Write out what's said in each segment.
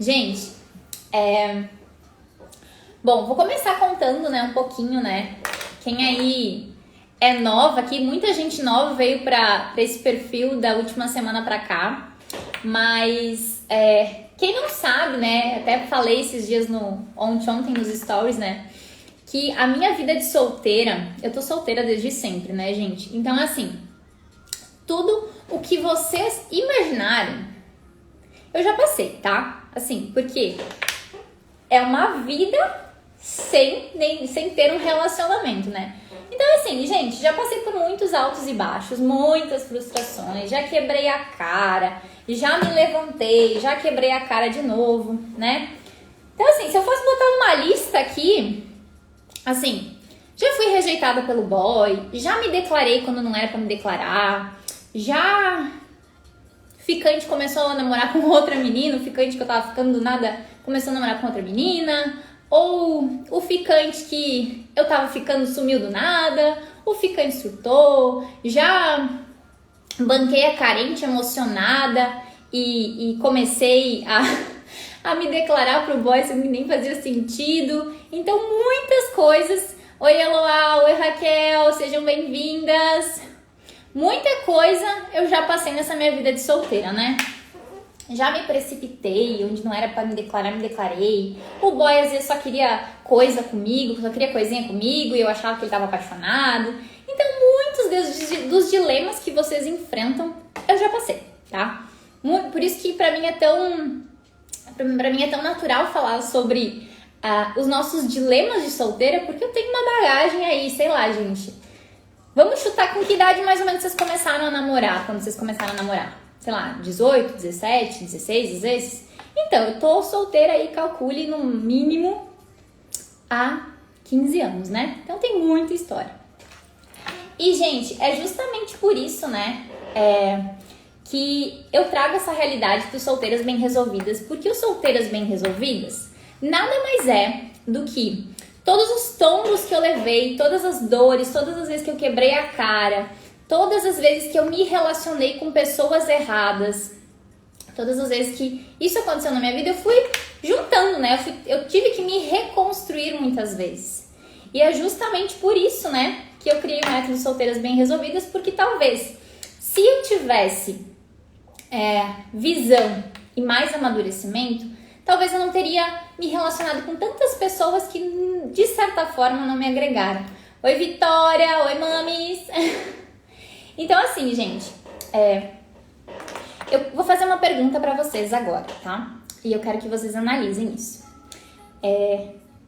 Gente, bom, vou começar contando, né, um pouquinho, né? Quem aí é nova aqui, muita gente nova veio pra esse perfil da última semana pra cá, mas quem não sabe, né, até falei esses dias ontem nos stories, né, que a minha vida de solteira, eu tô solteira desde sempre, né, gente? Então, assim, tudo o que vocês imaginarem, eu já passei, tá? Assim, porque é uma vida sem ter um relacionamento, né? Então, assim, gente, já passei por muitos altos e baixos, muitas frustrações, já quebrei a cara, já me levantei, já quebrei a cara de novo, né? Então, assim, se eu fosse botar uma lista aqui, assim, já fui rejeitada pelo boy, já me declarei quando não era pra me declarar, já ficante começou a namorar com outra menina, o ficante que eu tava ficando do nada começou a namorar com outra menina, ou o ficante que eu tava ficando sumiu do nada, o ficante surtou, já banquei a carente emocionada e comecei a me declarar pro boy sem que nem fazia sentido. Então muitas coisas. Oi Eloá, oi Raquel, sejam bem-vindas. Muita coisa eu já passei nessa minha vida de solteira, né? Já me precipitei, onde não era pra me declarar, me declarei. O boy às vezes só queria coisa comigo, só queria coisinha comigo e eu achava que ele tava apaixonado. Então muitos dos dilemas que vocês enfrentam, eu já passei, tá? Por isso que pra mim é tão natural falar sobre os nossos dilemas de solteira, porque eu tenho uma bagagem aí, sei lá, gente. Vamos chutar com que idade mais ou menos vocês começaram a namorar, quando vocês começaram a namorar? Sei lá, 18, 17, 16, às vezes? Então, eu tô solteira aí, calcule no mínimo há 15 anos, né? Então tem muita história. E, gente, é justamente por isso, né, que eu trago essa realidade dos solteiras bem resolvidas, porque os solteiras bem resolvidas nada mais é do que todos os tombos que eu levei, todas as dores, todas as vezes que eu quebrei a cara, todas as vezes que eu me relacionei com pessoas erradas, todas as vezes que isso aconteceu na minha vida, eu fui juntando, né? Eu tive que me reconstruir muitas vezes. E é justamente por isso, né, que eu criei o método Solteiras Bem Resolvidas, porque talvez, se eu tivesse visão e mais amadurecimento, talvez eu não teria me relacionado com tantas pessoas que, de certa forma, não me agregaram. Oi, Vitória! Oi, mamis! Então, assim, gente, eu vou fazer uma pergunta pra vocês agora, tá? E eu quero que vocês analisem isso.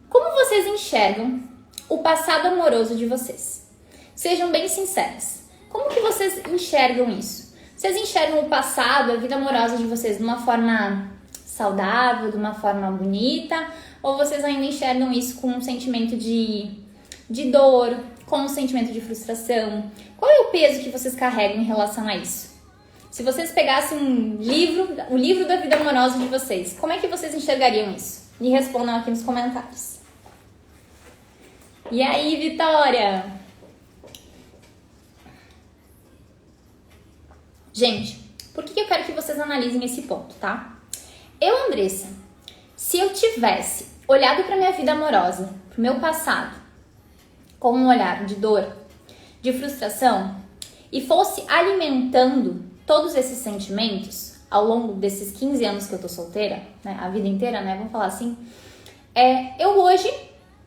Como vocês enxergam o passado amoroso de vocês? Sejam bem sinceros. Como que vocês enxergam isso? Vocês enxergam o passado, a vida amorosa de vocês de uma forma saudável, de uma forma bonita, ou vocês ainda enxergam isso com um sentimento de dor, com um sentimento de frustração? Qual é o peso que vocês carregam em relação a isso? Se vocês pegassem o livro da vida amorosa de vocês, como é que vocês enxergariam isso? Me respondam aqui nos comentários. E aí, Vitória? Gente, por que eu quero que vocês analisem esse ponto, tá? Eu, Andressa, se eu tivesse olhado para minha vida amorosa, pro meu passado, com um olhar de dor, de frustração, e fosse alimentando todos esses sentimentos ao longo desses 15 anos que eu tô solteira, né, a vida inteira, né, vamos falar assim, eu hoje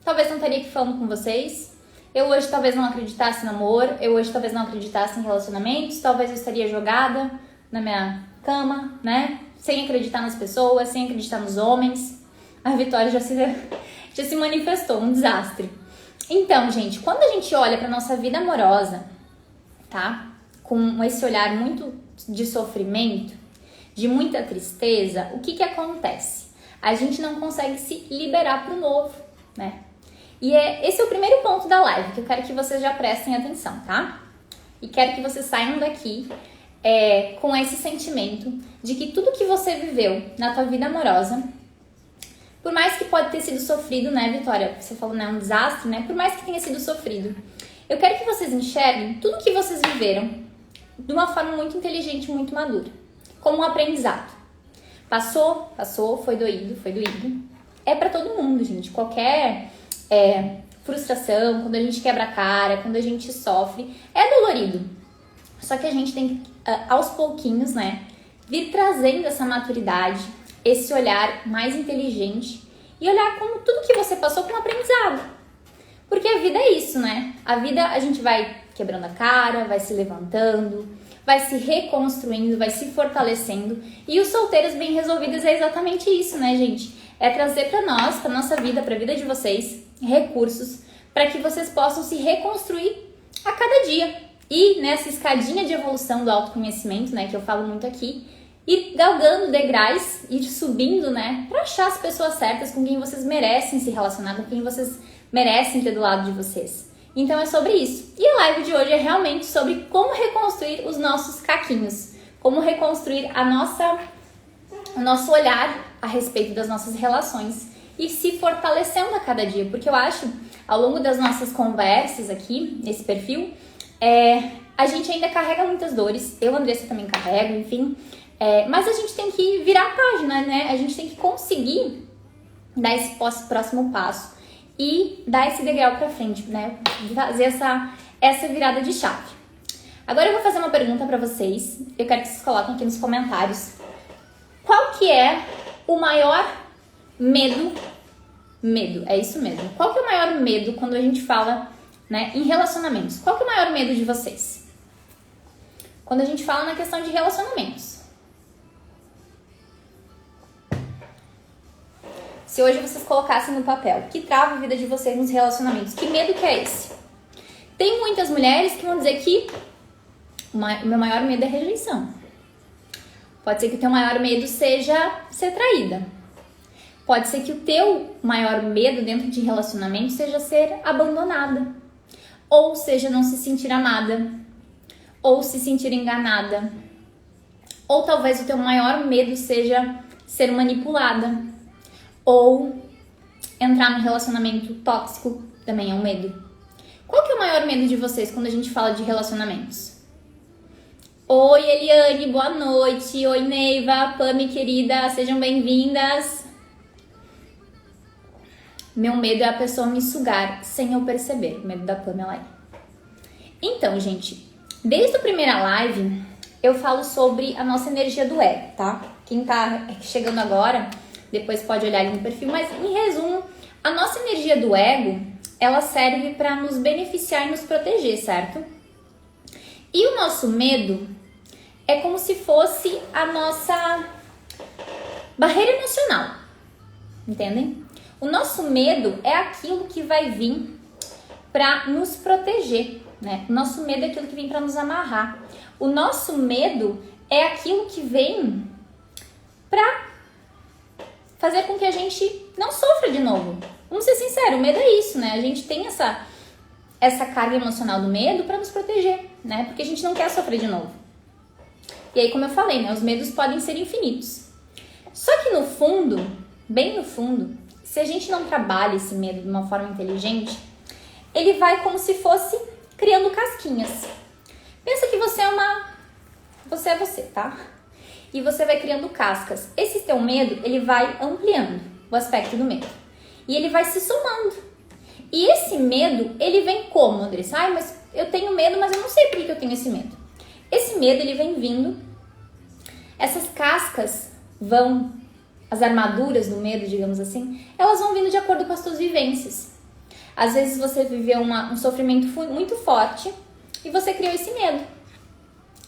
talvez não estaria aqui falando com vocês, eu hoje talvez não acreditasse no amor, eu hoje talvez não acreditasse em relacionamentos, talvez eu estaria jogada na minha cama, né, sem acreditar nas pessoas, sem acreditar nos homens. A Vitória já se manifestou, um desastre. Então, gente, quando a gente olha pra nossa vida amorosa, tá? Com esse olhar muito de sofrimento, de muita tristeza, o que acontece? A gente não consegue se liberar pro novo, né? E esse é o primeiro ponto da live, que eu quero que vocês já prestem atenção, tá? E quero que vocês saiam daqui com esse sentimento de que tudo que você viveu na tua vida amorosa, por mais que pode ter sido sofrido, né, Vitória? Você falou, né, um desastre, né? Por mais que tenha sido sofrido, eu quero que vocês enxerguem tudo que vocês viveram de uma forma muito inteligente, muito madura, como um aprendizado. Passou, foi doído. É pra todo mundo, gente. Qualquer frustração, quando a gente quebra a cara, quando a gente sofre, é dolorido. Só que a gente tem que, aos pouquinhos, né, vir trazendo essa maturidade, esse olhar mais inteligente e olhar como tudo que você passou como aprendizado. Porque a vida é isso, né? A vida a gente vai quebrando a cara, vai se levantando, vai se reconstruindo, vai se fortalecendo. E os solteiros bem resolvidos é exatamente isso, né, gente? É trazer pra nós, pra nossa vida, pra vida de vocês, recursos para que vocês possam se reconstruir a cada dia. E nessa escadinha de evolução do autoconhecimento, né, que eu falo muito aqui, ir galgando degraus, ir subindo, né, para achar as pessoas certas com quem vocês merecem se relacionar, com quem vocês merecem ter do lado de vocês. Então é sobre isso. E a live de hoje é realmente sobre como reconstruir os nossos caquinhos, como reconstruir o nosso olhar a respeito das nossas relações e se fortalecendo a cada dia, porque eu acho, ao longo das nossas conversas aqui, nesse perfil, a gente ainda carrega muitas dores, eu, Andressa, também carrego, enfim, mas a gente tem que virar a página, né? A gente tem que conseguir dar esse próximo passo e dar esse degrau pra frente, né? Fazer essa virada de chave. Agora eu vou fazer uma pergunta pra vocês, eu quero que vocês coloquem aqui nos comentários. Qual que é o maior medo, é isso mesmo. Qual que é o maior medo quando a gente fala, né, em relacionamentos? Qual que é o maior medo de vocês? Quando a gente fala na questão de relacionamentos. Se hoje vocês colocassem no papel o que trava a vida de vocês nos relacionamentos, que medo que é esse? Tem muitas mulheres que vão dizer que o meu maior medo é rejeição. Pode ser que o teu maior medo seja ser traída. Pode ser que o teu maior medo dentro de relacionamento seja ser abandonada. Ou seja, não se sentir amada. Ou se sentir enganada. Ou talvez o teu maior medo seja ser manipulada. Ou entrar num relacionamento tóxico, também é um medo. Qual que é o maior medo de vocês quando a gente fala de relacionamentos? Oi, Eliane, boa noite. Oi, Neiva, Pami, querida, sejam bem-vindas. Meu medo é a pessoa me sugar sem eu perceber. O medo da Pamela aí. Então, gente, desde a primeira live, eu falo sobre a nossa energia do ego, tá? Quem tá chegando agora, depois pode olhar ali no perfil, mas em resumo, a nossa energia do ego, ela serve para nos beneficiar e nos proteger, certo? E o nosso medo é como se fosse a nossa barreira emocional, entendem? O nosso medo é aquilo que vai vir para nos proteger, né? O nosso medo é aquilo que vem para nos amarrar. O nosso medo é aquilo que vem para fazer com que a gente não sofra de novo. Vamos ser sinceros, o medo é isso, né? A gente tem essa carga emocional do medo para nos proteger, né? Porque a gente não quer sofrer de novo. E aí, como eu falei, né? Os medos podem ser infinitos. Só que no fundo, bem no fundo, se a gente não trabalha esse medo de uma forma inteligente, ele vai como se fosse criando casquinhas. Pensa que você é você, tá? E você vai criando cascas. Esse teu medo, ele vai ampliando o aspecto do medo. E ele vai se somando. E esse medo, ele vem como, Andressa? Ai, mas eu tenho medo, mas eu não sei por que eu tenho esse medo. Esse medo, ele vem vindo. Essas cascas vão, as armaduras do medo, digamos assim, elas vão vindo de acordo com as tuas vivências. Às vezes você viveu um sofrimento muito forte e você criou esse medo.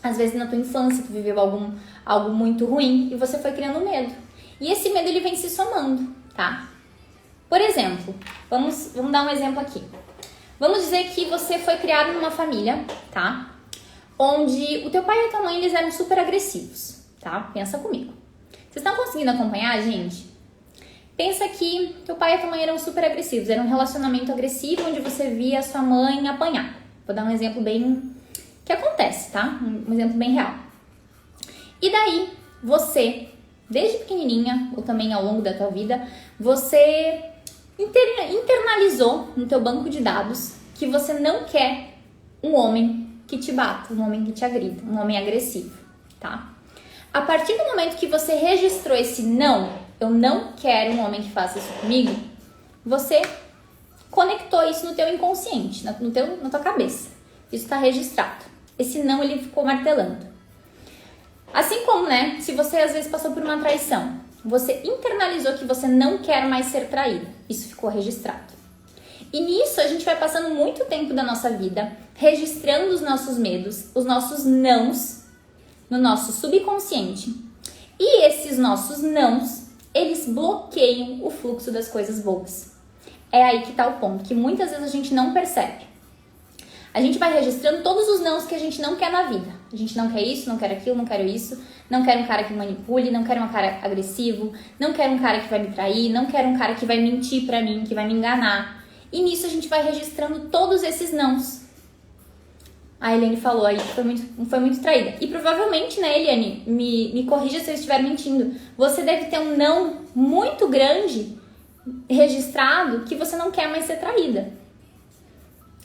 Às vezes na tua infância tu viveu algo muito ruim e você foi criando medo. E esse medo, ele vem se somando, tá? Por exemplo, vamos dar um exemplo aqui. Vamos dizer que você foi criado numa família, tá? Onde o teu pai e a tua mãe, eles eram super agressivos, tá? Pensa comigo. Vocês estão conseguindo acompanhar, gente? Pensa que teu pai e a tua mãe eram super agressivos. Era um relacionamento agressivo onde você via a sua mãe apanhar. Vou dar um exemplo bem... que acontece, tá? Um exemplo bem real. E daí, você, desde pequenininha, ou também ao longo da tua vida, você internalizou no teu banco de dados que você não quer um homem que te bata, um homem que te agrida, um homem agressivo, tá? A partir do momento que você registrou esse não, eu não quero um homem que faça isso comigo, você conectou isso no teu inconsciente, na tua cabeça. Isso está registrado. Esse não, ele ficou martelando. Assim como, né, se você às vezes passou por uma traição, você internalizou que você não quer mais ser traída. Isso ficou registrado. E nisso a gente vai passando muito tempo da nossa vida registrando os nossos medos, os nossos nãos no nosso subconsciente. E esses nossos nãos, eles bloqueiam o fluxo das coisas boas. É aí que tá o ponto, que muitas vezes a gente não percebe. A gente vai registrando todos os nãos que a gente não quer na vida. A gente não quer isso, não quer aquilo, não quero isso. Não quero um cara que manipule, não quero um cara agressivo. Não quero um cara que vai me trair, não quero um cara que vai mentir pra mim, que vai me enganar. E nisso a gente vai registrando todos esses nãos. A Eliane falou aí que foi muito traída. E provavelmente, né, Eliane, me corrija se eu estiver mentindo. Você deve ter um não muito grande registrado que você não quer mais ser traída.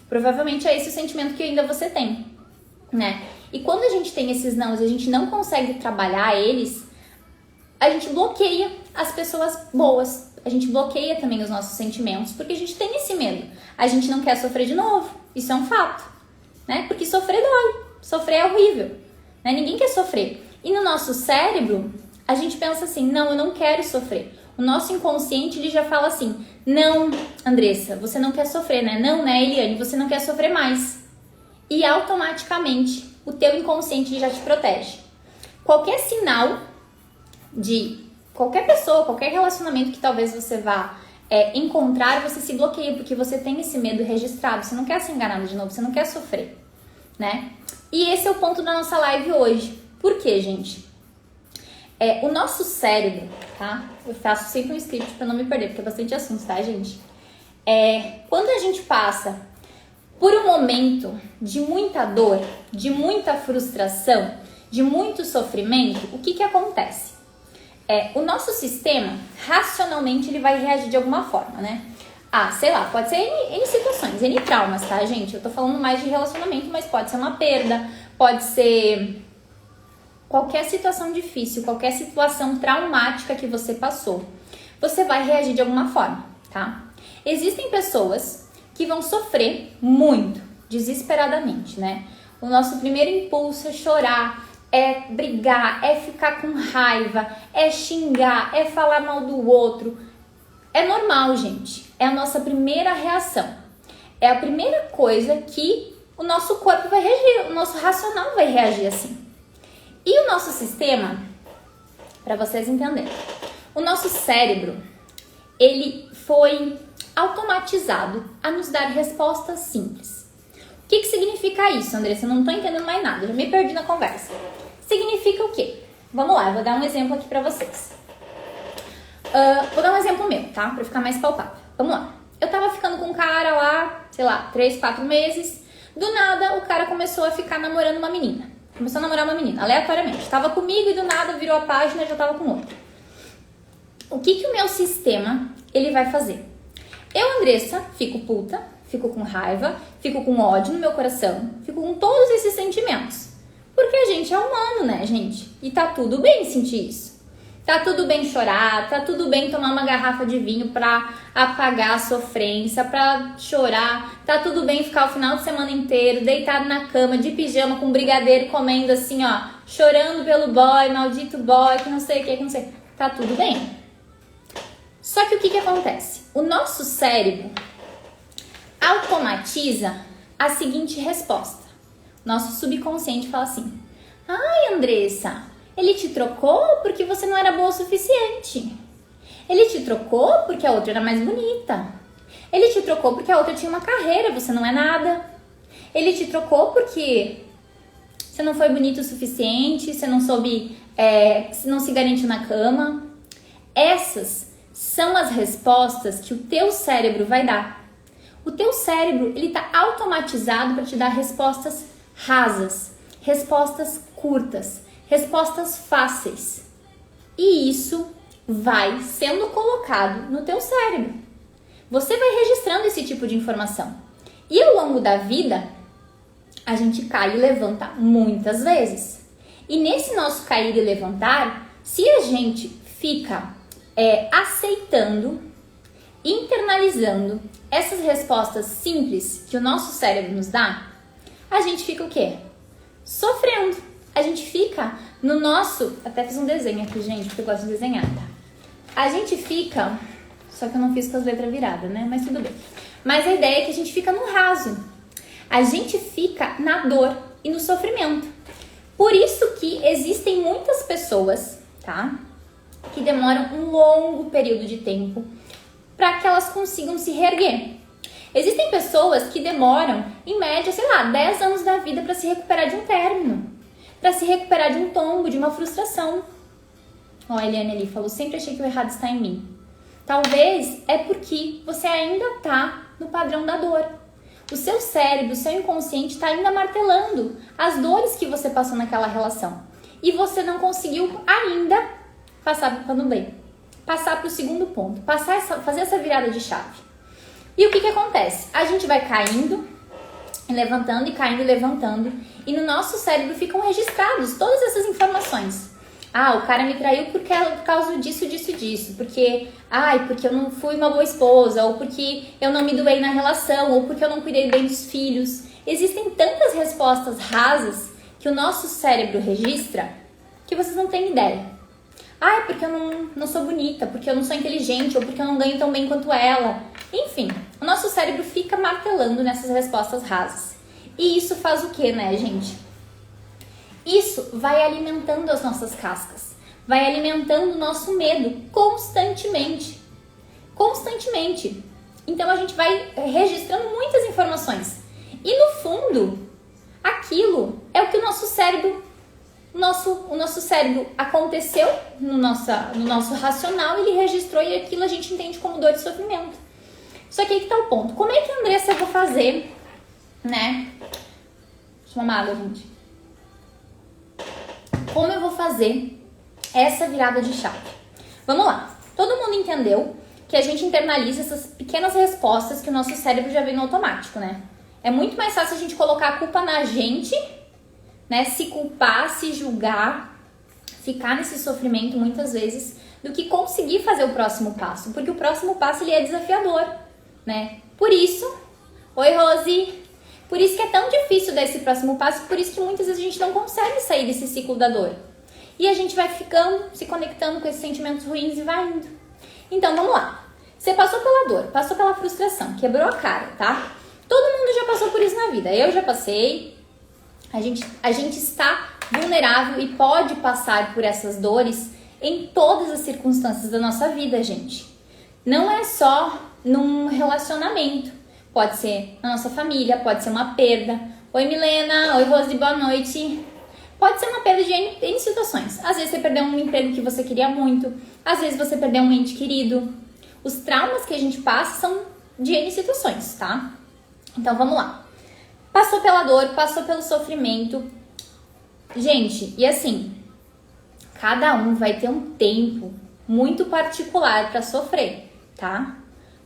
Provavelmente é esse o sentimento que ainda você tem, né? E quando a gente tem esses nãos e a gente não consegue trabalhar eles, a gente bloqueia as pessoas boas. A gente bloqueia também os nossos sentimentos, porque a gente tem esse medo. A gente não quer sofrer de novo. Isso é um fato, né? Porque sofrer dói. Sofrer é horrível, né? Ninguém quer sofrer. E no nosso cérebro, a gente pensa assim, não, eu não quero sofrer. O nosso inconsciente, ele já fala assim, não, Andressa, você não quer sofrer, né? Não, né, Eliane, você não quer sofrer mais. E automaticamente, o teu inconsciente já te protege. Qualquer sinal de qualquer pessoa, qualquer relacionamento que talvez você vá encontrar, você se bloqueia, porque você tem esse medo registrado, você não quer ser enganado de novo, você não quer sofrer, né? E esse é o ponto da nossa live hoje. Por quê, gente? O nosso cérebro, tá? Eu faço sempre um script pra não me perder, porque é bastante assunto, tá, gente? Quando a gente passa por um momento de muita dor, de muita frustração, de muito sofrimento, o que acontece? O nosso sistema, racionalmente, ele vai reagir de alguma forma, né? Sei lá, pode ser N situações, N traumas, tá, gente? Eu tô falando mais de relacionamento, mas pode ser uma perda, pode ser qualquer situação difícil, qualquer situação traumática que você passou. Você vai reagir de alguma forma, tá? Existem pessoas que vão sofrer muito, desesperadamente, né? O nosso primeiro impulso é chorar, é brigar, é ficar com raiva, é xingar, é falar mal do outro. É normal, gente. É a nossa primeira reação. É a primeira coisa que o nosso corpo vai reagir, o nosso racional vai reagir assim. E o nosso sistema, para vocês entenderem, o nosso cérebro, ele foi automatizado a nos dar respostas simples. O que significa isso, Andressa? Eu não tô entendendo mais nada, já me perdi na conversa. Significa o quê? Vamos lá, eu vou dar um exemplo aqui pra vocês. Vou dar um exemplo meu, tá? Pra ficar mais palpável. Vamos lá. Eu tava ficando com um cara lá, sei lá, 3, 4 meses. Do nada, o cara começou a ficar namorando uma menina. Começou a namorar uma menina, aleatoriamente. Tava comigo e do nada virou a página e já tava com outra. O que o meu sistema, ele vai fazer? Eu, Andressa, fico puta, fico com raiva, fico com ódio no meu coração, fico com todos esses sentimentos. Porque a gente é humano, né, gente? E tá tudo bem sentir isso. Tá tudo bem chorar, tá tudo bem tomar uma garrafa de vinho pra apagar a sofrência, pra chorar. Tá tudo bem ficar o final de semana inteiro deitado na cama, de pijama, com brigadeiro, comendo assim, ó, chorando pelo boy, maldito boy, que não sei o que, não sei. Tá tudo bem. Só que o que acontece? O nosso cérebro automatiza a seguinte resposta. Nosso subconsciente fala assim, ai, Andressa, ele te trocou porque você não era boa o suficiente. Ele te trocou porque a outra era mais bonita. Ele te trocou porque a outra tinha uma carreira, você não é nada. Ele te trocou porque você não foi bonito o suficiente, você não soube, não se garantiu na cama. Essas são as respostas que o teu cérebro vai dar. O teu cérebro, ele tá automatizado para te dar respostas rasas, respostas curtas, respostas fáceis. E isso vai sendo colocado no teu cérebro. Você vai registrando esse tipo de informação. E ao longo da vida, a gente cai e levanta muitas vezes. E nesse nosso cair e levantar, se a gente fica aceitando, internalizando essas respostas simples que o nosso cérebro nos dá, a gente fica o quê? Sofrendo. A gente fica no nosso... Até fiz um desenho aqui, gente, porque eu gosto de desenhar, tá? A gente fica... Só que eu não fiz com as letras viradas, né? Mas tudo bem. Mas a ideia é que a gente fica no raso. A gente fica na dor e no sofrimento. Por isso que existem muitas pessoas, tá? Que demoram um longo período de tempo para que elas consigam se reerguer. Existem pessoas que demoram, em média, 10 anos da vida para se recuperar de um término, para se recuperar de um tombo, de uma frustração. Ó, a Eliane ali falou, sempre achei que o errado está em mim. Talvez é porque você ainda está no padrão da dor. O seu cérebro, o seu inconsciente está ainda martelando as dores que você passou naquela relação. E você não conseguiu ainda passar para o plano B. Passar para o segundo ponto. Fazer essa virada de chave. E o que acontece? A gente vai caindo e levantando e caindo e levantando. E no nosso cérebro ficam registrados todas essas informações. Ah, o cara me traiu por causa disso, disso, disso. Porque eu não fui uma boa esposa. Ou porque eu não me doei na relação. Ou porque eu não cuidei bem dos filhos. Existem tantas respostas rasas que o nosso cérebro registra que vocês não têm ideia. Ah, é porque eu não sou bonita. Porque eu não sou inteligente. Ou porque eu não ganho tão bem quanto ela. Enfim, o nosso cérebro fica martelando nessas respostas rasas. E isso faz o quê, né, gente? Isso vai alimentando as nossas cascas, vai alimentando o nosso medo constantemente. Constantemente. Então a gente vai registrando muitas informações. E no fundo, aquilo é o que o nosso cérebro, o nosso cérebro aconteceu no nosso racional, ele registrou e aquilo a gente entende como dor e sofrimento. Só que aí que tá o ponto. Como é que, Andressa, eu vou fazer, né? Deixa eu tomar água, gente. Como eu vou fazer essa virada de chave? Vamos lá. Todo mundo entendeu que a gente internaliza essas pequenas respostas que o nosso cérebro já vem no automático, né? É muito mais fácil a gente colocar a culpa na gente, né? Se culpar, se julgar, ficar nesse sofrimento muitas vezes, do que conseguir fazer o próximo passo. Porque o próximo passo ele é desafiador, né? Por isso... Oi, Rose! Por isso que é tão difícil dar esse próximo passo, por isso que muitas vezes a gente não consegue sair desse ciclo da dor. E a gente vai ficando, se conectando com esses sentimentos ruins e vai indo. Então, vamos lá. Você passou pela dor, passou pela frustração, quebrou a cara, tá? Todo mundo já passou por isso na vida. Eu já passei. A gente está vulnerável e pode passar por essas dores em todas as circunstâncias da nossa vida, gente. Não é só num relacionamento. Pode ser na nossa família, pode ser uma perda. Oi, Milena. Oi, Rose, boa noite. Pode ser uma perda de N situações. Às vezes você perdeu um emprego que você queria muito. Às vezes você perdeu um ente querido. Os traumas que a gente passa são de N situações, tá? Então, vamos lá. Passou pela dor, passou pelo sofrimento. Gente, e assim, cada um vai ter um tempo muito particular para sofrer, tá?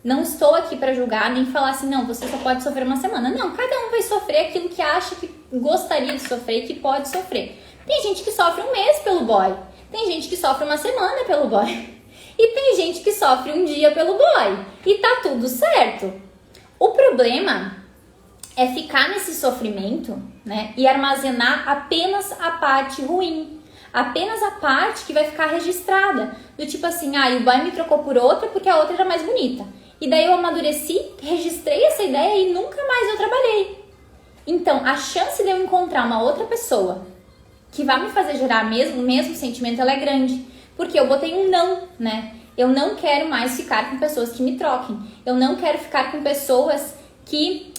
Não estou aqui para julgar, nem falar assim, não, você só pode sofrer uma semana. Não, cada um vai sofrer aquilo que acha que gostaria de sofrer e que pode sofrer. Tem gente que sofre um mês pelo boy. Tem gente que sofre uma semana pelo boy. E tem gente que sofre um dia pelo boy. E tá tudo certo. O problema é ficar nesse sofrimento, né? E armazenar apenas a parte ruim. Apenas a parte que vai ficar registrada. Do tipo assim, o boy me trocou por outra porque a outra era mais bonita. E daí eu amadureci, registrei essa ideia e nunca mais eu trabalhei. Então, a chance de eu encontrar uma outra pessoa que vai me fazer gerar o mesmo sentimento, ela é grande. Porque eu botei um não, né? Eu não quero mais ficar com pessoas que me troquem. Eu não quero ficar com pessoas que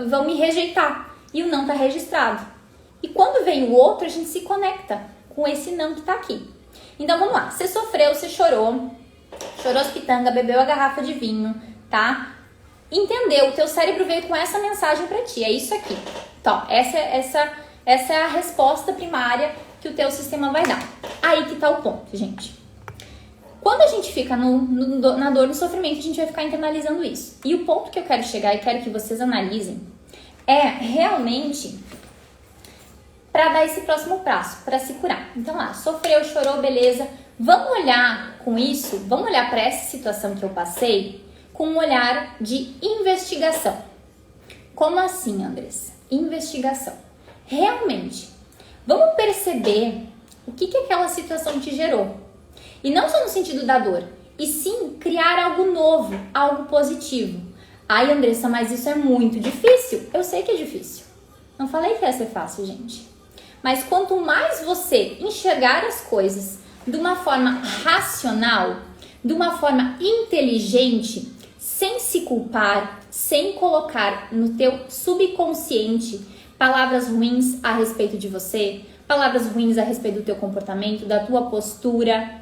vão me rejeitar. E o não tá registrado. E quando vem o outro, a gente se conecta com esse não que tá aqui. Então, vamos lá. Você sofreu, você chorou as pitangas, bebeu a garrafa de vinho, tá? Entendeu? O teu cérebro veio com essa mensagem pra ti. É isso aqui. Então, essa é a resposta primária que o teu sistema vai dar. Aí que tá o ponto, gente. Quando a gente fica na dor, no sofrimento, a gente vai ficar internalizando isso. E o ponto que eu quero chegar e quero que vocês analisem é realmente para dar esse próximo passo, para se curar. Então lá, sofreu, chorou, beleza. Vamos olhar com isso, vamos olhar para essa situação que eu passei com um olhar de investigação. Como assim, Andressa? Investigação. Realmente, vamos perceber o que aquela situação te gerou. E não só no sentido da dor, e sim criar algo novo, algo positivo. Ai, Andressa, mas isso é muito difícil. Eu sei que é difícil. Não falei que ia ser fácil, gente. Mas quanto mais você enxergar as coisas de uma forma racional, de uma forma inteligente, sem se culpar, sem colocar no teu subconsciente palavras ruins a respeito de você, palavras ruins a respeito do teu comportamento, da tua postura.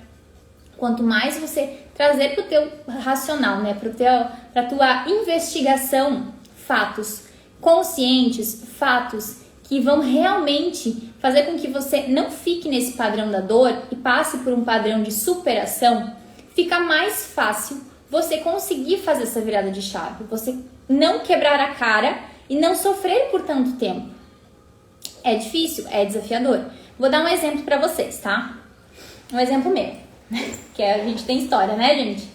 Quanto mais você trazer para o teu racional, né, para a tua investigação, fatos conscientes, fatos que vão realmente fazer com que você não fique nesse padrão da dor e passe por um padrão de superação, fica mais fácil você conseguir fazer essa virada de chave, você não quebrar a cara e não sofrer por tanto tempo. É difícil, é desafiador. Vou dar um exemplo para vocês, tá? Um exemplo meu, que a gente tem história, né, gente?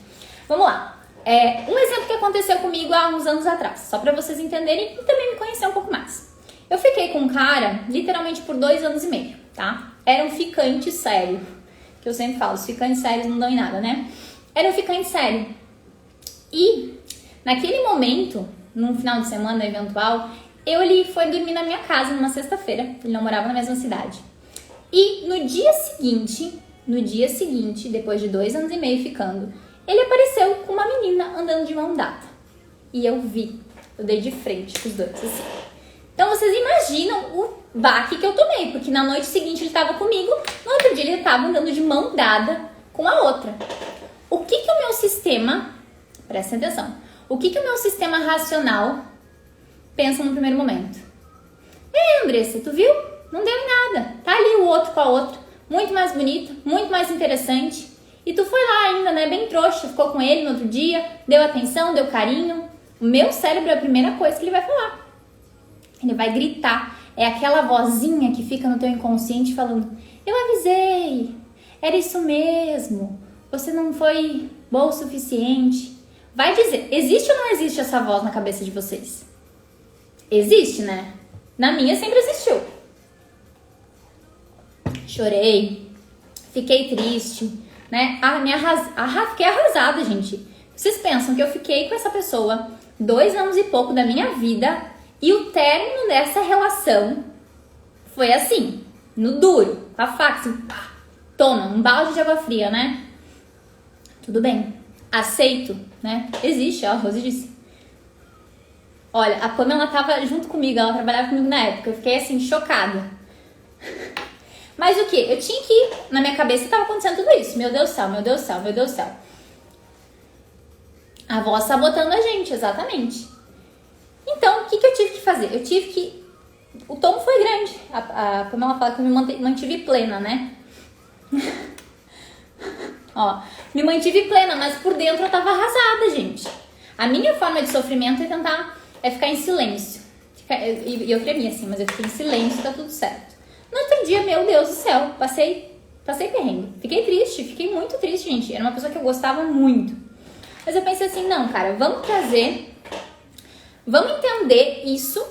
Vamos lá. Um exemplo que aconteceu comigo há uns anos atrás, só para vocês entenderem e também me conhecer um pouco mais. Eu fiquei com um cara, literalmente por 2 anos e meio, tá? Era um ficante sério, que eu sempre falo, os ficantes sérios não dão em nada, né? Era um ficante sério. E, naquele momento, num final de semana eventual, ele foi dormir na minha casa numa sexta-feira, ele não morava na mesma cidade. E no dia seguinte, depois de 2 anos e meio ficando, ele apareceu com uma menina andando de mão dada. E eu vi, eu dei de frente com os dois, assim. Então vocês imaginam o baque que eu tomei, porque na noite seguinte ele estava comigo, no outro dia ele estava andando de mão dada com a outra. O que o meu sistema, presta atenção, o que o meu sistema racional pensa no primeiro momento? Andressa, tu viu? Não deu em nada. Tá ali o outro com a outra, muito mais bonito, muito mais interessante. E tu foi lá ainda, né, bem trouxa, ficou com ele no outro dia, deu atenção, deu carinho. O meu cérebro é a primeira coisa que ele vai falar. Ele vai gritar. É aquela vozinha que fica no teu inconsciente falando: eu avisei, era isso mesmo, você não foi boa o suficiente. Vai dizer, existe ou não existe essa voz na cabeça de vocês? Existe, né? Na minha sempre existiu. Chorei, fiquei triste, né? Fiquei arrasada, gente. Vocês pensam que eu fiquei com essa pessoa 2 anos e pouco da minha vida e o término dessa relação foi assim, no duro, com a faca, assim, pá, toma, um balde de água fria, né? Tudo bem, aceito, né? Existe, ó, a Rose disse. Olha, a Pamela tava junto comigo, ela trabalhava comigo na época, eu fiquei assim, chocada. Mas o que? Eu tinha que, na minha cabeça tava acontecendo tudo isso, meu Deus do céu, meu Deus do céu, meu Deus do céu. A voz sabotando a gente, exatamente. Então, o que eu tive que fazer? O tom foi grande. A Pamela fala que eu me mantive plena, né? Ó, me mantive plena, mas por dentro eu tava arrasada, gente. A minha forma de sofrimento é ficar em silêncio. E eu tremia assim, mas eu fiquei em silêncio, tá tudo certo. No outro dia, meu Deus do céu, passei perrengue. Fiquei triste, fiquei muito triste, gente. Era uma pessoa que eu gostava muito. Mas eu pensei assim, não, cara, vamos entender isso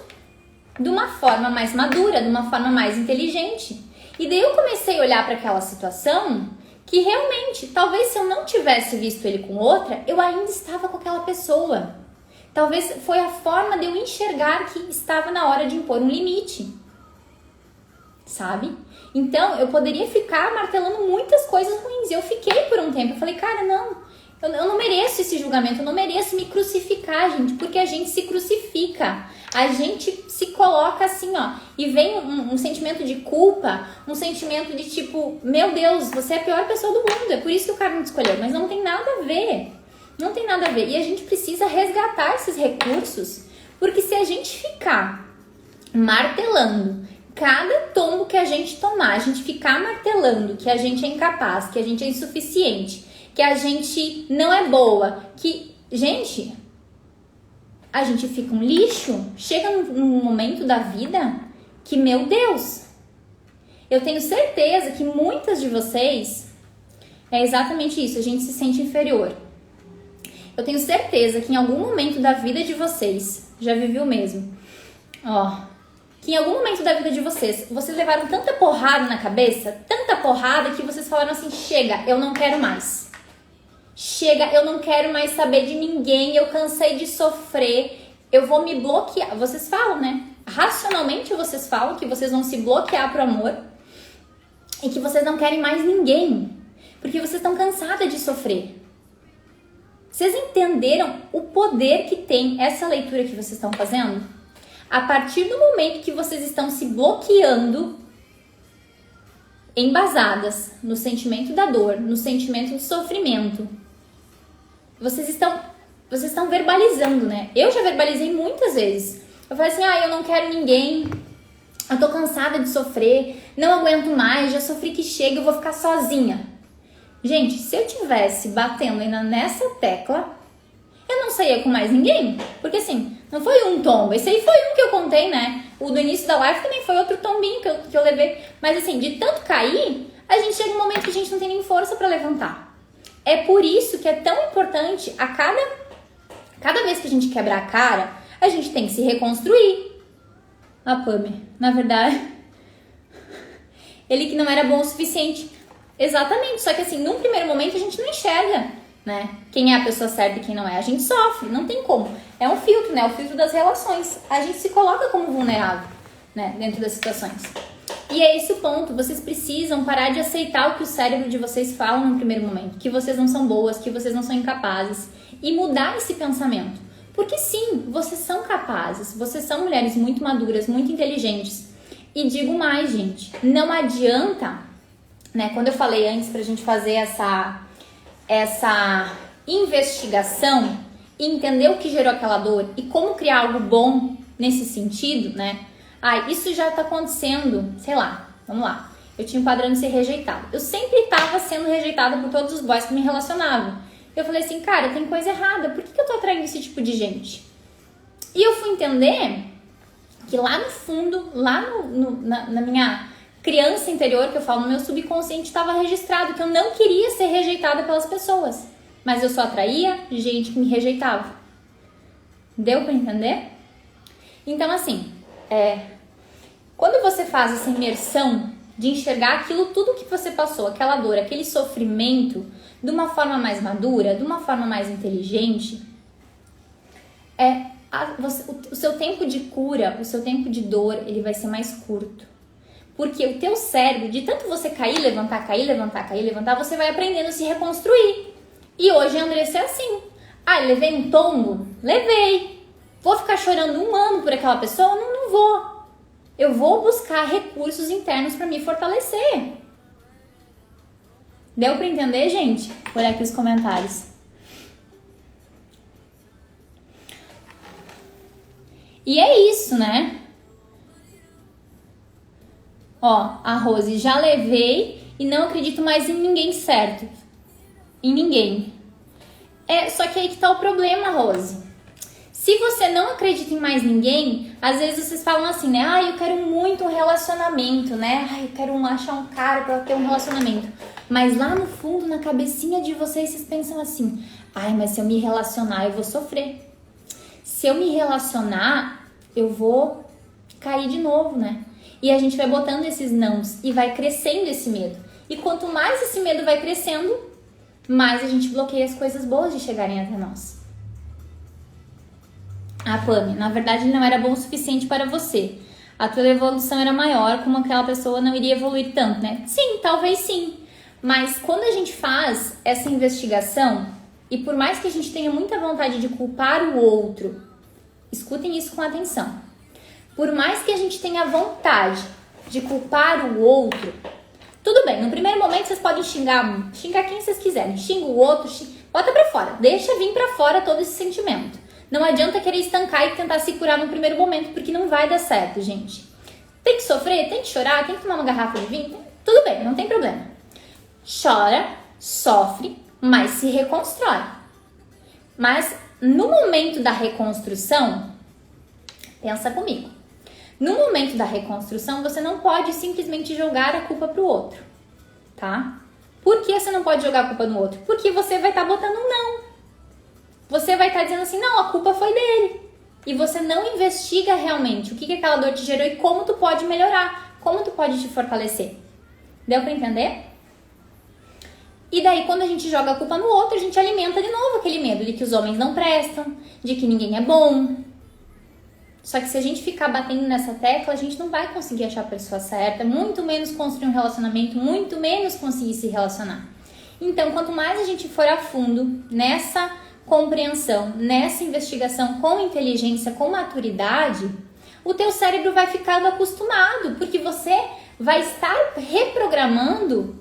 de uma forma mais madura, de uma forma mais inteligente. E daí eu comecei a olhar para aquela situação que realmente, talvez se eu não tivesse visto ele com outra, eu ainda estava com aquela pessoa. Talvez foi a forma de eu enxergar que estava na hora de impor um limite. Sabe? Então, eu poderia ficar martelando muitas coisas ruins. E eu fiquei por um tempo. Eu falei, cara, não. Eu não mereço esse julgamento, eu não mereço me crucificar, gente, porque a gente se crucifica, a gente se coloca assim, ó, e vem um sentimento de culpa, um sentimento de tipo, meu Deus, você é a pior pessoa do mundo, é por isso que o cara não te escolheu, mas não tem nada a ver, não tem nada a ver, e a gente precisa resgatar esses recursos, porque se a gente ficar martelando cada tombo que a gente tomar, a gente ficar martelando que a gente é incapaz, que a gente é insuficiente, que a gente não é boa, que, gente, a gente fica um lixo. Chega num momento da vida que, meu Deus, Eu tenho certeza que muitas de vocês é exatamente isso, a gente se sente inferior. Eu tenho certeza que em algum momento da vida de vocês, já vivi o mesmo, que em algum momento da vida de vocês levaram tanta porrada na cabeça, tanta porrada que vocês falaram assim, chega, eu não quero mais. Chega, eu não quero mais saber de ninguém, eu cansei de sofrer, eu vou me bloquear. Vocês falam, né? Racionalmente vocês falam que vocês vão se bloquear pro amor e que vocês não querem mais ninguém, porque vocês estão cansadas de sofrer. Vocês entenderam o poder que tem essa leitura que vocês estão fazendo? A partir do momento que vocês estão se bloqueando, embasadas no sentimento da dor, no sentimento do sofrimento, vocês estão verbalizando, né? Eu já verbalizei muitas vezes. Eu falei assim, eu não quero ninguém, eu tô cansada de sofrer, não aguento mais, já sofri que chega, eu vou ficar sozinha. Gente, se eu tivesse batendo ainda nessa tecla, eu não saía com mais ninguém. Porque assim, não foi um tombo. Esse aí foi um que eu contei, né? O do início da live também foi outro tombinho que eu levei. Mas assim, de tanto cair, a gente chega um momento que a gente não tem nem força pra levantar. É por isso que é tão importante cada vez que a gente quebrar a cara, a gente tem que se reconstruir. A Pami, na verdade, ele que não era bom o suficiente. Exatamente, só que assim, num primeiro momento a gente não enxerga, né? Quem é a pessoa certa e quem não é. A gente sofre, não tem como. É um filtro, né? O filtro das relações. A gente se coloca como vulnerável, né? Dentro das situações. E é esse o ponto. Vocês precisam parar de aceitar o que o cérebro de vocês fala no primeiro momento. Que vocês não são boas, que vocês não são incapazes. E mudar esse pensamento. Porque sim, vocês são capazes. Vocês são mulheres muito maduras, muito inteligentes. E digo mais, gente. Não adianta... Né? Quando eu falei antes pra gente fazer essa investigação e entender o que gerou aquela dor e como criar algo bom nesse sentido, né? Isso já tá acontecendo, sei lá, vamos lá. Eu tinha um padrão de ser rejeitada. Eu sempre tava sendo rejeitada por todos os boys que me relacionavam. Eu falei assim, cara, tem coisa errada. Por que eu tô atraindo esse tipo de gente? E eu fui entender que lá no fundo, na minha... criança interior, que eu falo, no meu subconsciente estava registrado que eu não queria ser rejeitada pelas pessoas, mas eu só atraía gente que me rejeitava. Deu para entender? Então assim, quando você faz essa imersão de enxergar aquilo tudo que você passou, aquela dor, aquele sofrimento, de uma forma mais madura, de uma forma mais inteligente, o seu tempo de cura, o seu tempo de dor, ele vai ser mais curto. Porque o teu cérebro, de tanto você cair, levantar, você vai aprendendo a se reconstruir. E hoje a Andressa é assim. Levei um tombo? Levei. Vou ficar chorando um ano por aquela pessoa? Não vou. Eu vou buscar recursos internos para me fortalecer. Deu para entender, gente? Vou olhar aqui os comentários. E é isso, né? A Rose, já levei e não acredito mais em ninguém certo. Em ninguém. Só que aí que tá o problema, Rose. Se você não acredita em mais ninguém, às vezes vocês falam assim, né? Eu quero muito um relacionamento, né? Eu quero achar um cara pra ter um relacionamento. Mas lá no fundo, na cabecinha de vocês pensam assim, mas se eu me relacionar, eu vou sofrer. Se eu me relacionar, eu vou cair de novo, né? E a gente vai botando esses nãos e vai crescendo esse medo. E quanto mais esse medo vai crescendo, mais a gente bloqueia as coisas boas de chegarem até nós. Pami, na verdade ele não era bom o suficiente para você. A tua evolução era maior, como aquela pessoa não iria evoluir tanto, né? Sim, talvez sim. Mas quando a gente faz essa investigação, e por mais que a gente tenha muita vontade de culpar o outro, escutem isso com atenção. Por mais que a gente tenha vontade de culpar o outro, tudo bem, no primeiro momento vocês podem xingar quem vocês quiserem. Xinga o outro, bota pra fora, deixa vir pra fora todo esse sentimento. Não adianta querer estancar e tentar se curar no primeiro momento, porque não vai dar certo, gente. Tem que sofrer, tem que chorar, tem que tomar uma garrafa de vinho, tudo bem, não tem problema. Chora, sofre, mas se reconstrói. Mas no momento da reconstrução, pensa comigo. No momento da reconstrução, você não pode simplesmente jogar a culpa pro outro, tá? Por que você não pode jogar a culpa no outro? Porque você vai estar botando um não. Você vai estar dizendo assim, não, a culpa foi dele. E você não investiga realmente o que aquela dor te gerou e como tu pode melhorar, como tu pode te fortalecer. Deu pra entender? E daí, quando a gente joga a culpa no outro, a gente alimenta de novo aquele medo de que os homens não prestam, de que ninguém é bom. Só que se a gente ficar batendo nessa tecla, a gente não vai conseguir achar a pessoa certa, muito menos construir um relacionamento, muito menos conseguir se relacionar. Então, quanto mais a gente for a fundo nessa compreensão, nessa investigação com inteligência, com maturidade, o teu cérebro vai ficando acostumado, porque você vai estar reprogramando